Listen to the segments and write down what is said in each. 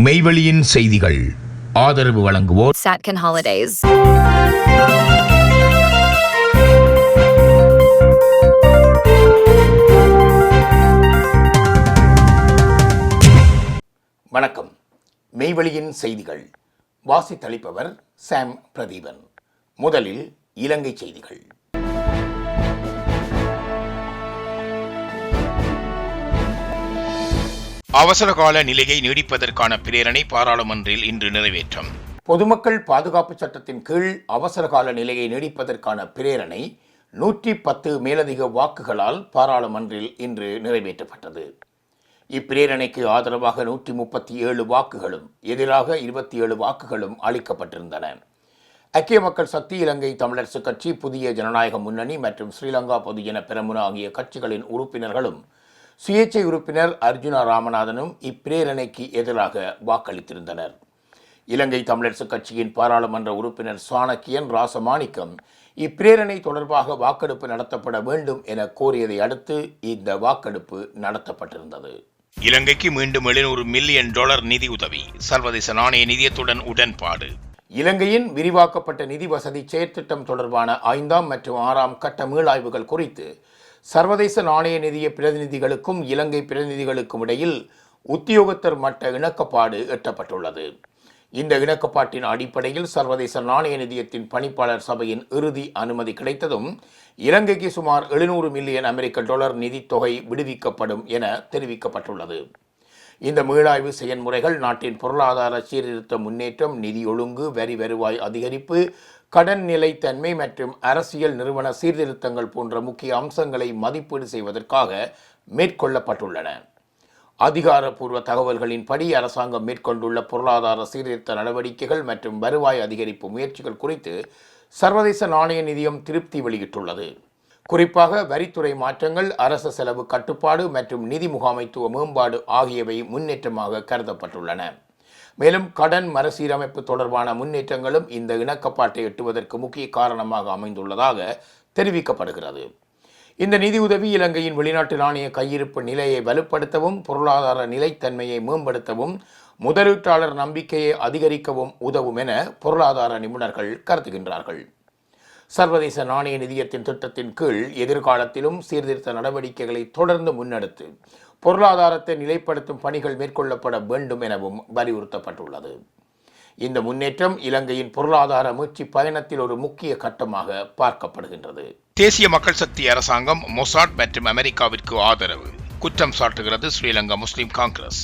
மெய்வெளியின் செய்திகள் ஆதரவு வழங்குவோர் Satcon Holidays. வணக்கம். மெய்வெளியின் செய்திகள் வாசித்தளிப்பவர் சாம் பிரதீபன். முதலில் இலங்கை செய்திகள். அவசரகால நிலையை நீடிப்பதற்கான பிரேரணை பாராளுமன்றில் இன்று நிறைவேற்றம். பொதுமக்கள் பாதுகாப்பு சட்டத்தின் கீழ் அவசரகால நிலையை நீடிப்பதற்கான பிரேரணை 110 மேலதிக வாக்குகளால் பாராளுமன்றில் இன்று நிறைவேற்றப்பட்டது. இப்பிரேரணைக்கு ஆதரவாக 137 வாக்குகளும் எதிராக 27 வாக்குகளும் அளிக்கப்பட்டிருந்தன. ஐக்கிய மக்கள் சக்தி, இலங்கை தமிழரசு கட்சி, புதிய ஜனநாயக முன்னணி மற்றும் ஸ்ரீலங்கா பொதுஜன பெரமுன ஆகிய கட்சிகளின் உறுப்பினர்களும் சுயேட்சை உறுப்பினர் அர்ஜுனா ராமநாதனும் இப்பிரேரணைக்கு எதிராக வாக்களித்திருந்தனர். இலங்கை தமிழரசு கட்சியின் பாராளுமன்ற உறுப்பினர் சாணக்கியன் ராசமாணிக்கம் இப்பிரேரணை தொடர்பாக வாக்கெடுப்பு நடத்தப்பட வேண்டும் என கோரியதை அடுத்து இந்த வாக்கெடுப்பு நடத்தப்பட்டிருந்தது. இலங்கைக்கு மீண்டும் $700 மில்லியன் நிதி உதவி, சர்வதேச நாணய நிதியத்துடன் உடன்பாடு. இலங்கையின் விரிவாக்கப்பட்ட நிதி வசதி செயற்திட்டம் தொடர்பான 5ஆம் மற்றும் 6ஆம் கட்ட மீளாய்வுகள் குறித்து சர்வதேச நாணய நிதிய பிரதிநிதிகளுக்கும் இலங்கை பிரதிநிதிகளுக்கும் இடையில் உத்தியோகத்தர் மட்ட இணக்கப்பாடு எட்டப்பட்டுள்ளது. இந்த இணக்கப்பாட்டின் அடிப்படையில் சர்வதேச நாணய நிதியத்தின் பணிப்பாளர் சபையின் இறுதி அனுமதி கிடைத்ததும் இலங்கைக்கு சுமார் $700 மில்லியன் நிதித்தொகை விடுவிக்கப்படும் என தெரிவிக்கப்பட்டுள்ளது. இந்த மீளாய்வு செயல்முறைகள் நாட்டின் பொருளாதார சீர்திருத்த முன்னேற்றம், நிதி ஒழுங்கு, வரி வருவாய் அதிகரிப்பு, கடன் நிலைத்தன்மை மற்றும் அரசியல் நிறுவன சீர்திருத்தங்கள் போன்ற முக்கிய அம்சங்களை மதிப்பீடு செய்வதற்காக மேற்கொள்ளப்பட்டுள்ளன. அதிகாரப்பூர்வ தகவல்களின்படி அரசாங்கம் மேற்கொண்டுள்ள பொருளாதார சீர்திருத்த நடவடிக்கைகள் மற்றும் வருவாய் அதிகரிப்பு முயற்சிகள் குறித்து சர்வதேச நாணய நிதியம் திருப்தி வெளியிட்டுள்ளது. குறிப்பாக வரித்துறை மாற்றங்கள், அரசு செலவு கட்டுப்பாடு மற்றும் நிதி முகாமைத்துவ மேம்பாடு ஆகியவை முன்னேற்றமாக கருதப்பட்டுள்ளன. மேலும் கடன் மறுசீரமைப்பு தொடர்பான முன்னேற்றங்களும் இந்த இணக்கப்பாட்டை எட்டுவதற்கு முக்கிய காரணமாக அமைந்துள்ளதாக தெரிவிக்கப்படுகிறது. இந்த நிதியுதவி இலங்கையின் வெளிநாட்டு நாணய கையிருப்பு நிலையை வலுப்படுத்தவும், பொருளாதார நிலைத்தன்மையை மேம்படுத்தவும், முதலீட்டாளர் நம்பிக்கையை அதிகரிக்கவும் உதவும் என பொருளாதார நிபுணர்கள் கருதுகின்றார்கள். சர்வதேச நாணய நிதியத்தின் திட்டத்தின் கீழ் எதிர்காலத்திலும் சீர்திருத்த நடவடிக்கைகளை தொடர்ந்து முன்னெடுத்து பொருளாதாரத்தை நிலைப்படுத்தும் பணிகள் மேற்கொள்ளப்பட வேண்டும் எனவும் வலியுறுத்தப்பட்டுள்ளது. இந்த முன்னேற்றம் இலங்கையின் பொருளாதார மீட்சி பயணத்தில் ஒரு முக்கிய கட்டமாக பார்க்கப்படுகின்றது. தேசிய மக்கள் சக்தி அரசாங்கம் மொசாட் மற்றும் அமெரிக்காவிற்கு ஆதரவு, குற்றம் சாட்டுகிறது ஸ்ரீலங்கா முஸ்லிம் காங்கிரஸ்.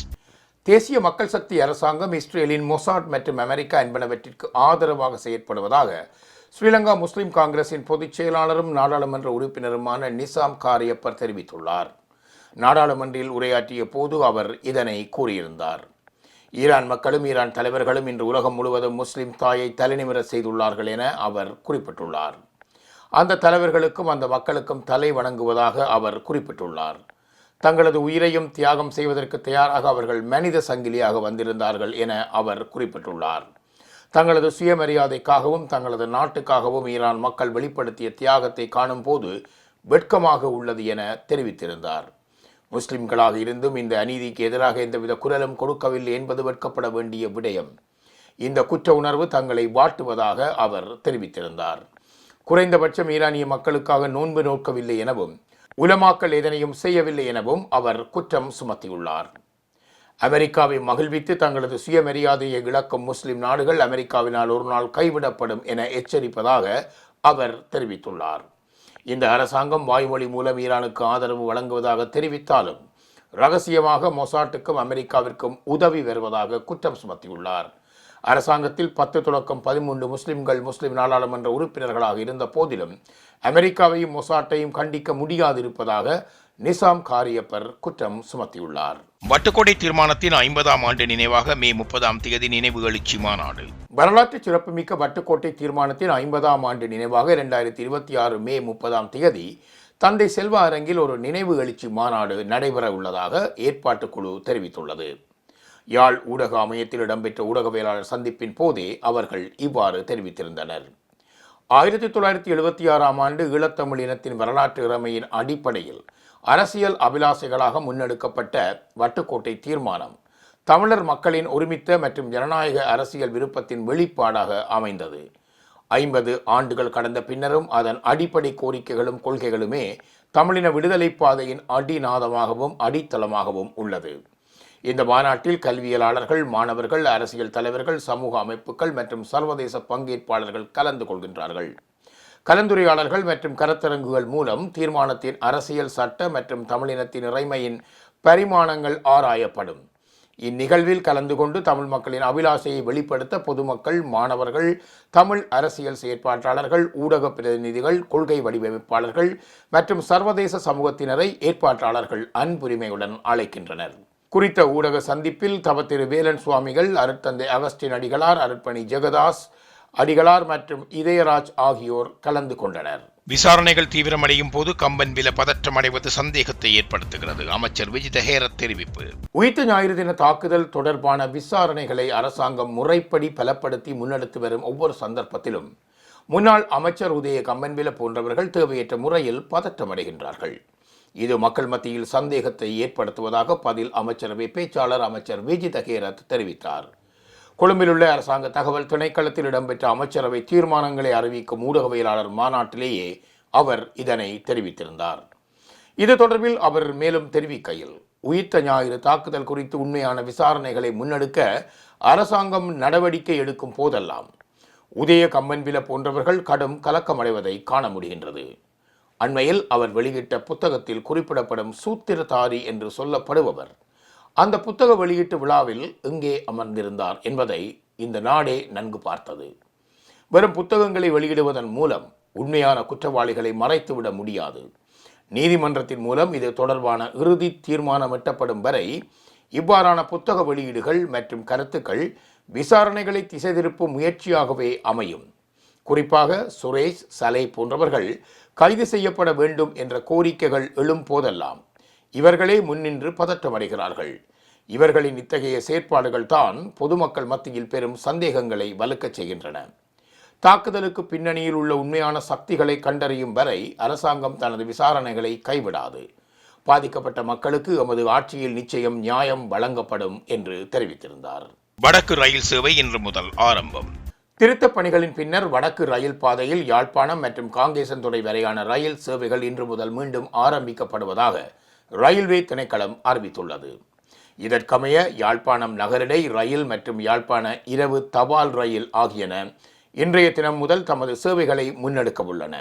தேசிய மக்கள் சக்தி அரசாங்கம் இஸ்ரேலின் மொசாட் மற்றும் அமெரிக்கா என்பனவற்றிற்கு ஆதரவாக செயற்படுவதாக ஸ்ரீலங்கா முஸ்லிம் காங்கிரசின் பொதுச் செயலாளரும் நாடாளுமன்ற உறுப்பினருமான நிசாம் காரியப்பர் தெரிவித்துள்ளார். நாடாளுமன்றில் உரையாற்றிய போது அவர் இதனை கூறியிருந்தார். ஈரான் மக்களும் ஈரான் தலைவர்களும் இன்று உலகம் முழுவதும் முஸ்லிம் தாயை தலைநிமிர செய்துள்ளார்கள் என அவர் குறிப்பிட்டுள்ளார். அந்த தலைவர்களுக்கும் அந்த மக்களுக்கும் தலை வணங்குவதாக அவர் குறிப்பிட்டுள்ளார். தங்களது உயிரையும் தியாகம் செய்வதற்கு தயாராக அவர்கள் மனித சங்கிலியாக வந்திருந்தார்கள் என அவர் குறிப்பிட்டுள்ளார். தங்களது சுயமரியாதைக்காகவும் தங்களது நாட்டுக்காகவும் ஈரான் மக்கள் வெளிப்படுத்திய தியாகத்தை காணும் போது வெட்கமாக உள்ளது என தெரிவித்திருந்தார். முஸ்லிம்களாக இருந்தும் இந்த அநீதிக்கு எதிராக எந்தவித குரலும் கொடுக்கவில்லை என்பது வெட்கப்பட வேண்டிய விடயம். இந்த குற்ற உணர்வு தங்களை வாட்டுவதாக அவர் தெரிவித்திருந்தார். குறைந்தபட்சம் ஈரானிய மக்களுக்காக நோன்பு நோக்கவில்லை எனவும் உலமாக்கள் எதனையும் செய்யவில்லை எனவும் அவர் குற்றம் சுமத்தியுள்ளார். அமெரிக்காவை மகிழ்வித்து தங்களது சுயமரியாதையை இழக்கும் முஸ்லிம் நாடுகள் அமெரிக்காவினால் ஒரு நாள் கைவிடப்படும் என எச்சரிப்பதாக அவர் தெரிவித்துள்ளார். இந்த அரசாங்கம் வாய்மொழி மூலம் ஈரானுக்கு ஆதரவு வழங்குவதாக தெரிவித்தாலும் ரகசியமாக மொசாட்டுக்கும் அமெரிக்காவிற்கும் உதவி வருவதாக குற்றம் சுமத்தியுள்ளார். அரசாங்கத்தில் 10 தொடக்கம் 13 முஸ்லிம்கள் முஸ்லிம் நாடாளுமன்ற உறுப்பினர்களாக இருந்த போதிலும் அமெரிக்காவையும் மொசாட்டையும் கண்டிக்க முடியாதிருப்பதாக நிசாம் காரியப்பர் குற்றம் சுமத்தியுள்ளார். வட்டுக்கோட்டை தீர்மானத்தின் 50ஆம் ஆண்டு நினைவாக மே 30 நினைவு எழுச்சி மாநாடு. வரலாற்று சிறப்புமிக்க வட்டுக்கோட்டை தீர்மானத்தின் 50ஆம் ஆண்டு நினைவாக 2026 மே 30 தந்தை செல்வா அரங்கில் ஒரு நினைவு எழுச்சி மாநாடு நடைபெற உள்ளதாக ஏற்பாட்டுக்குழு தெரிவித்துள்ளது. யாழ் ஊடக அமையத்தில் இடம்பெற்ற ஊடகவியலாளர் சந்திப்பின் போதே அவர்கள் இவ்வாறு தெரிவித்திருந்தனர். 1976ஆம் ஆண்டு ஈழத்தமிழ் இனத்தின் வரலாற்று இறைமையின் அடிப்படையில் அரசியல் அபிலாசைகளாக முன்னெடுக்கப்பட்ட வட்டுக்கோட்டை தீர்மானம் தமிழர் மக்களின் ஒருமித்த மற்றும் ஜனநாயக அரசியல் விருப்பத்தின் வெளிப்பாடாக அமைந்தது. 50 ஆண்டுகள் கடந்த பின்னரும் அதன் அடிப்படை கோரிக்கைகளும் கொள்கைகளுமே தமிழின விடுதலை பாதையின் அடிநாதமாகவும் அடித்தளமாகவும் உள்ளது. இந்த மாநாட்டில் கல்வியலாளர்கள், மாணவர்கள், அரசியல் தலைவர்கள், சமூக அமைப்புகள் மற்றும் சர்வதேச பங்கேற்பாளர்கள் கலந்து கொள்கின்றார்கள். கலந்துரையாடல்கள் மற்றும் கருத்தரங்குகள் மூலம் தீர்மானத்தின் அரசியல், சட்ட மற்றும் தமிழினத்தின் இறைமையின் பரிமாணங்கள் ஆராயப்படும். இந்நிகழ்வில் கலந்து கொண்டு தமிழ் மக்களின் அபிலாஷையை வெளிப்படுத்த பொதுமக்கள், மாணவர்கள், தமிழ் அரசியல் செயற்பாட்டாளர்கள், ஊடக பிரதிநிதிகள், கொள்கை வடிவமைப்பாளர்கள் மற்றும் சர்வதேச சமூகத்தினரை ஏற்பாட்டாளர்கள் அன்புரிமையுடன் அழைக்கின்றனர். குறித்த ஊடக சந்திப்பில் தவத்திரு வேலன் சுவாமிகள், அருட்தந்தை அகஸ்டின் அடிகளார், அருட்பணி ஜெகதாஸ் அடிகளார் மற்றும் இதயராஜ் ஆகியோர் கலந்து கொண்டனர். விசாரணைகள் தீவிரமடையும் போது கம்பன்வில பதற்றம் அடைவது சந்தேகத்தை ஏற்படுத்துகிறது. அமைச்சர் விஜித ஹேரத் தெரிவிப்பு. உயிர்த்த ஞாயிறு தின தாக்குதல் தொடர்பான விசாரணைகளை அரசாங்கம் முறைப்படி பலப்படுத்தி முன்னெடுத்து வரும் ஒவ்வொரு சந்தர்ப்பத்திலும் முன்னாள் அமைச்சர் உதய கம்பன்வில போன்றவர்கள் தேவையற்ற முறையில் பதற்றமடைகின்றார்கள். இது மக்கள் மத்தியில் சந்தேகத்தை ஏற்படுத்துவதாக பதில் அமைச்சரவை பேச்சாளர் அமைச்சர் விஜித ஹேரத் தெரிவித்தார். கொழும்பில் உள்ள அரசாங்க தகவல் திணைக்களத்தில் இடம்பெற்ற அமைச்சரவை தீர்மானங்களை அறிவிக்கும் ஊடகவியலாளர் மாநாட்டிலேயே அவர் இதனை தெரிவித்திருந்தார். இது தொடர்பில் அவர் மேலும் தெரிவிக்கையில், உயிர்த்த ஞாயிறு தாக்குதல் குறித்து உண்மையான விசாரணைகளை முன்னெடுக்க அரசாங்கம் நடவடிக்கை எடுக்கும் போதெல்லாம் உதய கம்பன்வில போன்றவர்கள் கடும் கலக்கமடைவதை காண முடிகின்றது. அண்மையில் அவர் வெளியிட்ட புத்தகத்தில் குறிப்பிடப்படும் சூத்திரதாரி என்று சொல்லப்படுபவர் அந்த புத்தக வெளியீட்டு விழாவில் எங்கே அமர்ந்திருந்தார் என்பதை இந்த நாடே நன்கு பார்த்தது. வெறும் புத்தகங்களை வெளியிடுவதன் மூலம் உண்மையான குற்றவாளிகளை மறைத்துவிட முடியாது. நீதிமன்றத்தின் மூலம் இது தொடர்பான இறுதி தீர்மானம் எட்டப்படும் வரை இவ்வாறான புத்தக வெளியீடுகள் மற்றும் கருத்துக்கள் விசாரணைகளை திசை திருப்பும் முயற்சியாகவே அமையும். குறிப்பாக சுரேஷ், சலை போன்றவர்கள் கைது செய்யப்பட வேண்டும் என்ற கோரிக்கைகள் எழும் போதெல்லாம் இவர்களே முன்னின்று பதற்றமடைகிறார்கள். இவர்களின் இத்தகைய செயற்பாடுகள் தான் பொதுமக்கள் மத்தியில் பெரும் சந்தேகங்களை வலுக்கச் செய்கின்றன. தாக்குதலுக்கு பின்னணியில் உள்ள உண்மையான சக்திகளை கண்டறியும் வரை அரசாங்கம் தனது விசாரணைகளை கைவிடாது. பாதிக்கப்பட்ட மக்களுக்கு எமது ஆட்சியில் நிச்சயம் நியாயம் வழங்கப்படும் என்று தெரிவித்திருந்தார். வடக்கு ரயில் சேவை இன்று முதல் ஆரம்பம். திருத்தப் பணிகளின் பின்னர் வடக்கு ரயில் பாதையில் யாழ்ப்பாணம் மற்றும் காங்கேசன்துறை வரையான ரயில் சேவைகள் இன்று முதல் மீண்டும் ஆரம்பிக்கப்படுவதாக ரயில்வே திணைக்களம் அறிவித்துள்ளது. இதற்கமைய யாழ்ப்பாணம் நகரிடை ரயில் மற்றும் யாழ்ப்பாண இரவு தபால் ரயில் ஆகியன இன்றைய தினம் முதல் தமது சேவைகளை முன்னெடுக்க உள்ளன.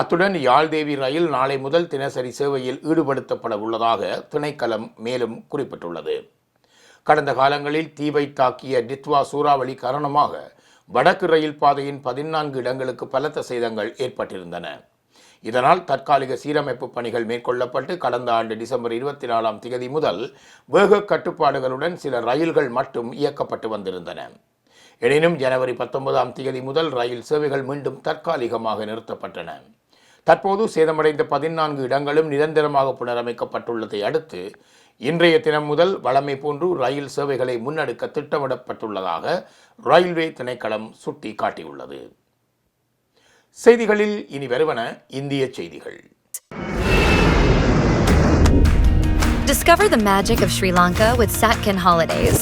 அத்துடன் யாழ்தேவி ரயில் நாளை முதல் தினசரி சேவையில் ஈடுபடுத்தப்பட உள்ளதாக திணைக்களம் மேலும் குறிப்பிட்டுள்ளது. கடந்த காலங்களில் தீவை தாக்கிய டித்வா சூறாவளி காரணமாக வடக்கு ரயில் பாதையின் 14 இடங்களுக்கு பலத்த சேதங்கள் ஏற்பட்டிருந்தன. இதனால் தற்காலிக சீரமைப்பு பணிகள் மேற்கொள்ளப்பட்டு கடந்த ஆண்டு டிசம்பர் 24 முதல் வேக கட்டுப்பாடுகளுடன் சில ரயில்கள் மட்டும் இயக்கப்பட்டு வந்திருந்தன. எனினும் ஜனவரி 19 முதல் ரயில் சேவைகள் மீண்டும் தற்காலிகமாக நிறுத்தப்பட்டன. தற்போது சேதமடைந்த 14 இடங்களும் நிரந்தரமாக புனரமைக்கப்பட்டுள்ளதை அடுத்து இன்றைய தினம் முதல் வழமை போன்று ரயில் சேவைகளை முன்னெடுக்க திட்டமிடப்பட்டுள்ளதாக ரயில்வே திணைக்களம் சுட்டி காட்டியுள்ளது. செய்திகளில் இனி வருவன இந்திய செய்திகள். Discover the magic of Sri Lanka with Satkin Holidays.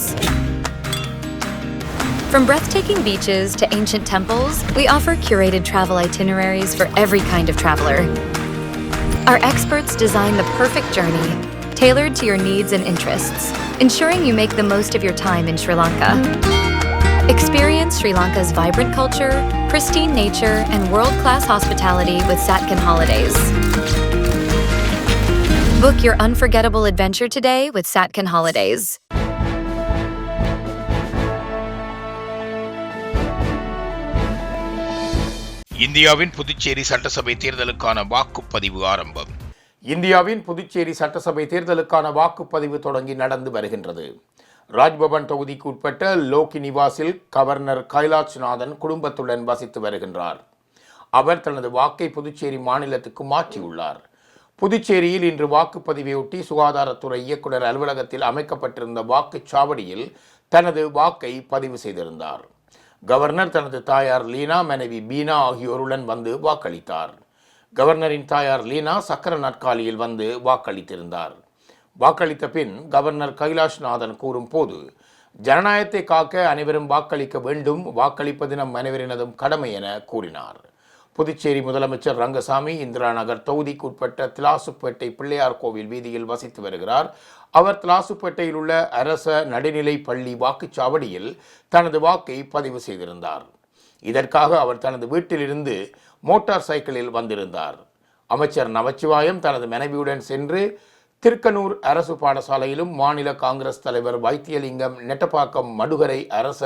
From breathtaking beaches to ancient temples, we offer curated travel itineraries for every kind of traveler. Our experts design the perfect journey, tailored to your needs and interests, ensuring you make the most of your time in Sri Lanka. Experience Sri Lanka's vibrant culture, pristine nature, and world-class hospitality with Satkin Holidays. Book your unforgettable adventure today with Satkin Holidays. இந்தியாவின் புதுச்சேரி சட்டசபை தேர்தலுக்கான வாக்குப்பதிவு ஆரம்பம். இந்தியாவின் புதுச்சேரி சட்டசபை தேர்தலுக்கான வாக்குப்பதிவு தொடங்கி நடந்து வருகின்றது. ராஜ்பவன் தொகுதிக்கு உட்பட்ட லோக்கி நிவாஸில் கவர்னர் கைலாஷ்நாதன் குடும்பத்துடன் வசித்து வருகின்றார். அவர் தனது வாக்கை புதுச்சேரி மாநிலத்துக்கு மாற்றியுள்ளார். புதுச்சேரியில் இன்று வாக்குப்பதிவையொட்டி சுகாதாரத்துறை இயக்குநர் அலுவலகத்தில் அமைக்கப்பட்டிருந்த வாக்குச்சாவடியில் தனது வாக்கை பதிவு செய்திருந்தார். கவர்னர் தனது தாயார் லீனா, மனைவி பீனா ஆகியோருடன் வந்து வாக்களித்தார். கவர்னரின் தாயார் லீனா சக்கர நாற்காலியில் வந்து வாக்களித்திருந்தார். வாக்களித்த பின் கவர்னர் கைலாஷ்நாதன் கூறும் போது, ஜனநாயகத்தை காக்க அனைவரும் வாக்களிக்க வேண்டும், வாக்களிப்பது நம் அனைவரினதும் கடமை என கூறினார். புதுச்சேரி முதலமைச்சர் ரங்கசாமி இந்திரா நகர் தொகுதிக்கு உட்பட்ட திலாசுப்பேட்டை பிள்ளையார் கோவில் வீதியில் வசித்து வருகிறார். அவர் திலாசுப்பேட்டையில் உள்ள அரச நடுநிலை பள்ளி வாக்குச்சாவடியில் தனது வாக்கை பதிவு செய்திருந்தார். இதற்காக அவர் தனது வீட்டிலிருந்து மோட்டார் சைக்கிளில் வந்திருந்தார். அமைச்சர் நமச்சிவாயம் தனது மனைவியுடன் சென்று திருக்கனூர் அரசு பாடசாலையிலும், மாநில காங்கிரஸ் தலைவர் வைத்தியலிங்கம் நெட்டப்பாக்கம் மடுகரை அரச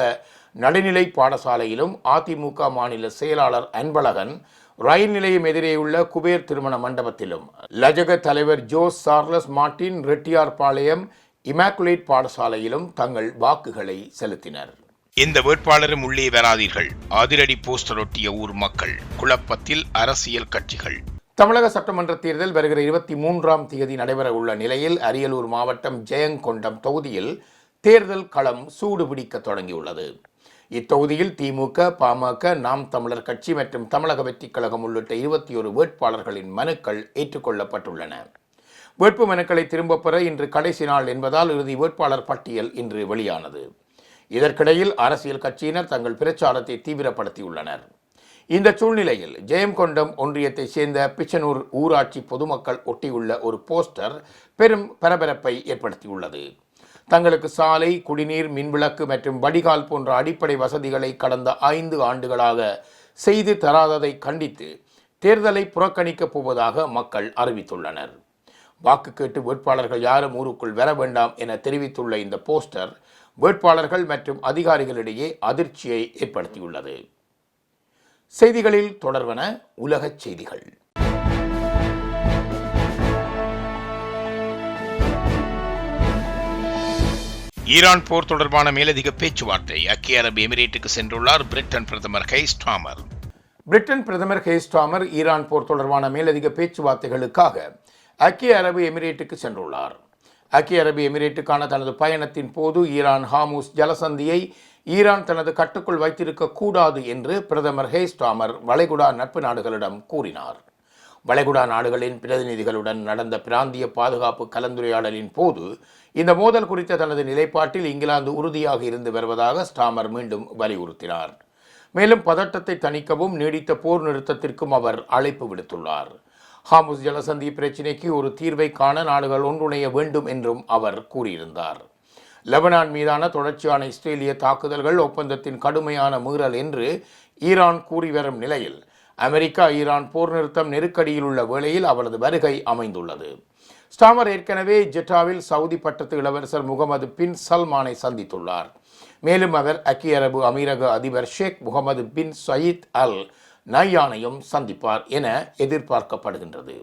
நடுநிலை பாடசாலையிலும், அதிமுக மாநில செயலாளர் அன்பழகன் ரயில் நிலையம் எதிரேயுள்ள குபேர் திருமண மண்டபத்திலும், லஜக தலைவர் ஜோஸ் சார்லஸ் மார்டின் ரெட்டியார்பாளையம் இமாக்குலேட் பாடசாலையிலும் தங்கள் வாக்குகளை செலுத்தினர். எந்த வேட்பாளரும் உள்ளே வராதீர்கள், அதிரடி போஸ்டர் ஒட்டிய ஊர் மக்கள், குழப்பத்தில் அரசியல் கட்சிகள். தமிழக சட்டமன்ற தேர்தல் வருகிற 23ஆம் தேதி நடைபெற உள்ள நிலையில் அரியலூர் மாவட்டம் ஜெயங்கொண்டம் தொகுதியில் தேர்தல் களம் சூடுபிடிக்க தொடங்கியுள்ளது. இத்தொகுதியில் திமுக, பாமக, நாம் தமிழர் கட்சி மற்றும் தமிழக வெற்றிக் கழகம் உள்ளிட்ட 21 வேட்பாளர்களின் மனுக்கள் ஏற்றுக்கொள்ளப்பட்டுள்ளன. வேட்பு மனுக்களை திரும்பப் பெற இன்று கடைசி நாள் என்பதால் இறுதி வேட்பாளர் பட்டியல் இன்று வெளியானது. இதற்கிடையில் அரசியல் கட்சியினர் தங்கள் பிரச்சாரத்தை தீவிரப்படுத்தியுள்ளனர். இந்த சூழ்நிலையில் ஜெயங்கொண்டம் ஒன்றியத்தைச் சேர்ந்த பிச்சனூர் ஊராட்சி பொதுமக்கள் ஒட்டியுள்ள ஒரு போஸ்டர் பெரும் பரபரப்பை ஏற்படுத்தியுள்ளது. தங்களுக்கு சாலை, குடிநீர், மின்விளக்கு மற்றும் வடிகால் போன்ற அடிப்படை வசதிகளை கடந்த 5 ஆண்டுகளாக செய்து தராததை கண்டித்து தேர்தலை புறக்கணிக்கப் போவதாக மக்கள் அறிவித்துள்ளனர். வாக்கு கேட்டு வேட்பாளர்கள் யாரும் ஊருக்குள் வர வேண்டாம் என தெரிவித்துள்ள இந்த போஸ்டர் வேட்பாளர்கள் மற்றும் அதிகாரிகளிடையே அதிர்ச்சியை ஏற்படுத்தியுள்ளது. செய்திகளில் தொடர்வன உலகச் செய்திகள். ஈரான் போர் தொடர்பான மேலதிக பேச்சுவார்த்தை. ஐக்கிய அரபு எமிரேட்டுக்கு சென்றுள்ளார் பிரிட்டன் பிரதமர் கீர் ஸ்டார்மர். பிரிட்டன் பிரதமர் கீர் ஸ்டார்மர் ஈரான் போர் தொடர்பான மேலதிக பேச்சுவார்த்தைகளுக்காக ஐக்கிய அரபு எமிரேட்டுக்கு சென்றுள்ளார். ஐக்கிய அரபு எமிரேட்டுக்கான தனது பயணத்தின் போது ஈரான் ஹார்முஸ் ஜலசந்தியை ஈரான் தனது கட்டுக்குள் வைத்திருக்க கூடாது என்று பிரதமர் கீர் ஸ்டார்மர் வளைகுடா நட்பு நாடுகளிடம் கூறினார். வளைகுடா நாடுகளின் பிரதிநிதிகளுடன் நடந்த பிராந்திய பாதுகாப்பு கலந்துரையாடலின் போது இந்த மோதல் குறித்த தனது நிலைப்பாட்டில் இங்கிலாந்து உறுதியாக இருந்து வருவதாக ஸ்டார்மர் மீண்டும் வலியுறுத்தினார். மேலும் பதட்டத்தை தணிக்கவும் நீடித்த போர் நிறுத்தத்திற்கும் அவர் அழைப்பு விடுத்துள்ளார். ஹார்முஸ் ஜலசந்தி பிரச்சினைக்கு ஒரு தீர்வை காண நாடுகள் ஒன்றிணைய வேண்டும் என்றும் அவர் கூறியிருந்தார். லெபனான் மீதான தொடர்ச்சியான இஸ்ரேலிய தாக்குதல்கள் ஒப்பந்தத்தின் கடுமையான மீறல் என்று ஈரான் கூறி வரும் நிலையில் அமெரிக்கா ஈரான் போர் நிறுத்தம் நெருக்கடியில் உள்ள வேளையில் அவரது வருகை அமைந்துள்ளது. ஸ்டார்மர் ஏற்கனவே ஜெட்டாவில் சவுதி பட்டத்து இளவரசர் முகமது பின் சல்மானை சந்தித்துள்ளார். மேலும் அவர் ஐக்கிய அரபு அமீரக அதிபர் ஷேக் முகமது பின் சயீத் அல் நஹ்யானையும் சந்திப்பார் என எதிர்பார்க்கப்படுகின்றது.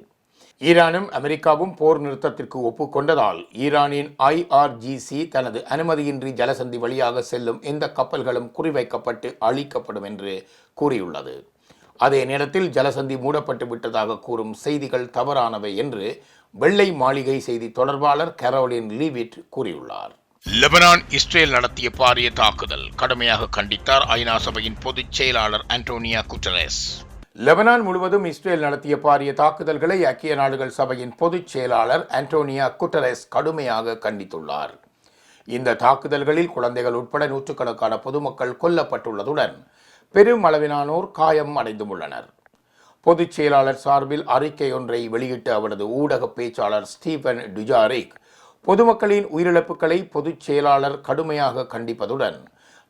ஈரானும் அமெரிக்காவும் போர் நிறுத்தத்திற்கு ஒப்புக்கொண்டதால் ஈரானின் IRGC தனது அனுமதியின்றி ஜலசந்தி வழியாக செல்லும் எந்த கப்பல்களும் குறிவைக்கப்பட்டு அழிக்கப்படும் என்று கூறியுள்ளது. அதே நேரத்தில் ஜலசந்தி மூடப்பட்டு விட்டதாக கூறும் செய்திகள் தவறானவை என்று வெள்ளை மாளிகை செய்தி தொடர்பாளர் கரோலின் லீவிட் கூறியுள்ளார். லெபனான் இஸ்ரேல் நடத்திய பாரிய தாக்குதல் கடுமையாக கண்டித்தார் ஐநா சபையின் பொதுச் செயலாளர் ஆண்டோனியோ குட்டரஸ். லெபனான் முழுவதும் இஸ்ரேல் நடத்திய பாரிய தாக்குதல்களை ஐக்கிய நாடுகள் சபையின் பொதுச் செயலாளர் ஆண்டோனியோ குட்டரஸ் கடுமையாக கண்டித்துள்ளார். இந்த தாக்குதல்களில் குழந்தைகள் உட்பட நூற்றுக்கணக்கான பொதுமக்கள் கொல்லப்பட்டுள்ளதுடன் பெரும் அளவிலானோர் காயம் அடைந்துள்ளனர். பொதுச் செயலாளர் சார்பில் அறிக்கை ஒன்றை வெளியிட்ட அவரது ஊடக பேச்சாளர் ஸ்டீபன் டுஜாரிக் பொதுமக்களின் உயிரிழப்புகளை பொதுச் செயலாளர் கடுமையாக கண்டிப்பதுடன்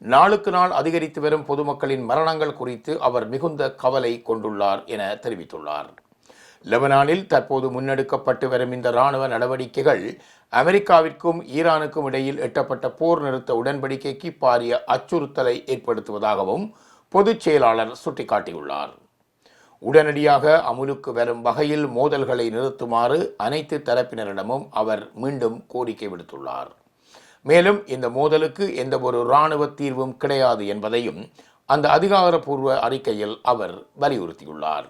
நாளுக்கு நாள் அதிகரித்து வரும் பொதுமக்களின் மரணங்கள் குறித்து அவர் மிகுந்த கவலை கொண்டுள்ளார் என தெரிவித்துள்ளார். லெபனானில் தற்போது முன்னெடுக்கப்பட்டு வரும் இந்த இராணுவ நடவடிக்கைகள் அமெரிக்காவிற்கும் ஈரானுக்கும் இடையில் எட்டப்பட்ட போர் நிறுத்த உடன்படிக்கைக்கு பாரிய அச்சுறுத்தலை ஏற்படுத்துவதாகவும் பொதுச் செயலாளர் சுட்டிக்காட்டியுள்ளார். உடனடியாக அமுலுக்கு வரும் வகையில் மோதல்களை நிறுத்துமாறு அனைத்து தரப்பினரிடமும் அவர் மீண்டும் கோரிக்கை விடுத்துள்ளார். மேலும் இந்த மோதலுக்கு எந்த ஒரு இராணுவ தீர்வும் கிடையாது என்பதையும் அந்த அதிகாரப்பூர்வ அறிக்கையில் அவர் வலியுறுத்தியுள்ளார்.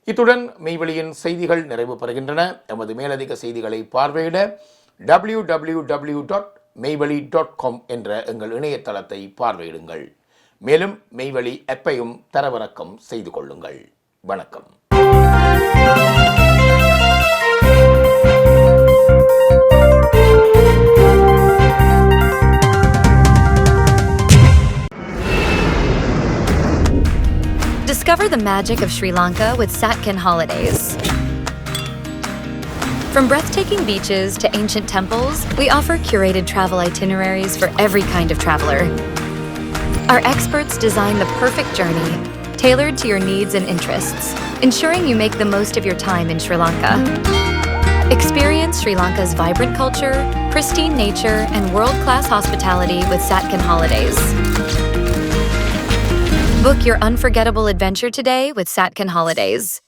இத்துடன் மெய்வெளியின் செய்திகள் நிறைவு பெறுகின்றன. எமது மேலதிக செய்திகளை பார்வையிட www.மெய்வெளி.com என்ற எங்கள் இணையதளத்தை பார்வையிடுங்கள். மேலும் மெய்வெளி ஆப்பையும் தரவிறக்கம் செய்து கொள்ளுங்கள். வணக்கம். Discover the magic of Sri Lanka with Satkin Holidays. From breathtaking beaches to ancient temples, we offer curated travel itineraries for every kind of traveler. Our experts design the perfect journey, tailored to your needs and interests, ensuring you make the most of your time in Sri Lanka. Experience Sri Lanka's vibrant culture, pristine nature, and world-class hospitality with Satkin Holidays. Book your unforgettable adventure today with Satkin Holidays.